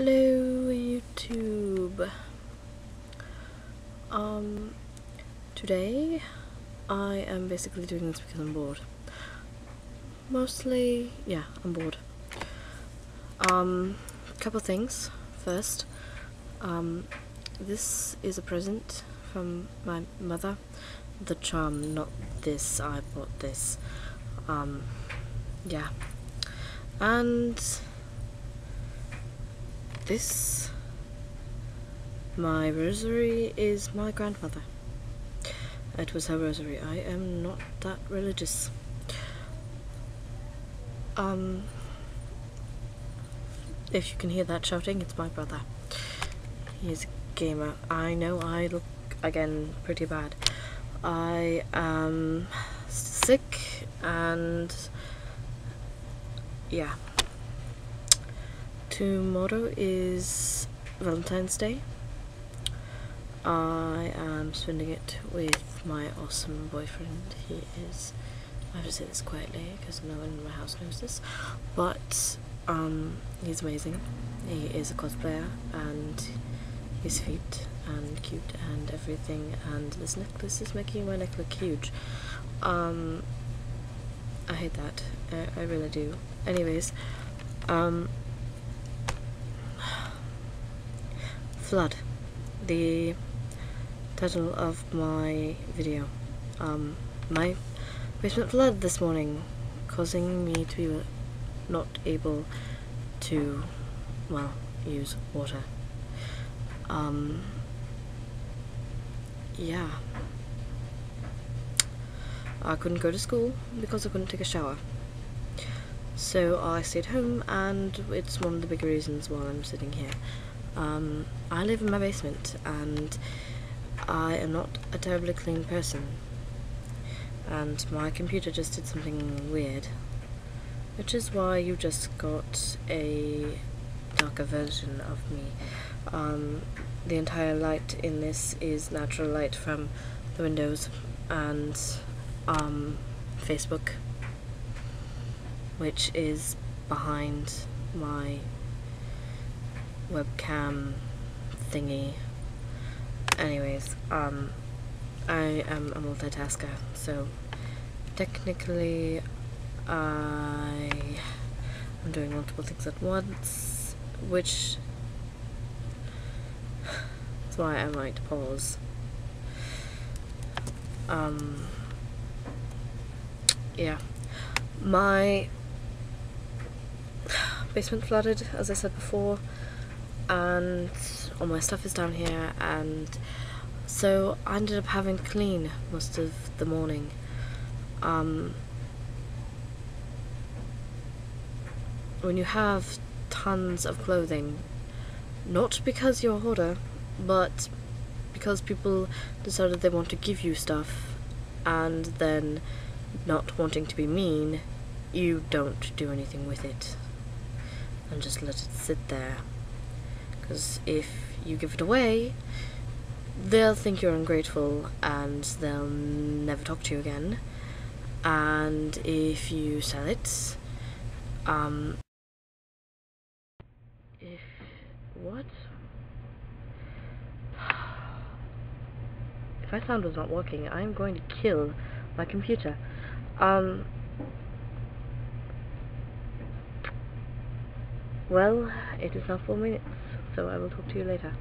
Hello YouTube. Today I am basically doing this because I'm bored. Mostly, yeah, I'm bored. Couple things. First, this is a present from my mother. The charm, not this. I bought this. Yeah. And this, my rosary, is my grandmother. It was her rosary. I am not that religious. If you can hear that shouting, it's my brother. He's a gamer. I know I look, again, pretty bad. I am sick and yeah. Tomorrow is Valentine's Day. I am spending it with my awesome boyfriend. He is, I have to say this quietly because no one in my house knows this, but he's amazing. He is a cosplayer and he's sweet and cute and everything, and this necklace is making my neck look huge. I hate that. I really do. Anyways, Flood, the title of my video. My basement flooded this morning, causing me to be not able to, well, use water. Yeah. I couldn't go to school because I couldn't take a shower. So I stayed home, and it's one of the big reasons why I'm sitting here. I live in my basement, and I am not a terribly clean person. And my computer just did something weird, which is why you just got a darker version of me. The entire light in this is natural light from the windows and Facebook, which is behind my webcam thingy. Anyways, I am a multitasker, so technically I am doing multiple things at once, which is why I might pause. Yeah, my basement flooded, as I said before, and all my stuff is down here, and so I ended up having to clean most of the morning. When you have tons of clothing, not because you're a hoarder, but because people decided they want to give you stuff, and then, not wanting to be mean, you don't do anything with it and just let it sit there. Because if you give it away, they'll think you're ungrateful and they'll never talk to you again. And if you sell it, what? If my sound was not working, I'm going to kill my computer. Well, it is now 4 minutes, so I will talk to you later.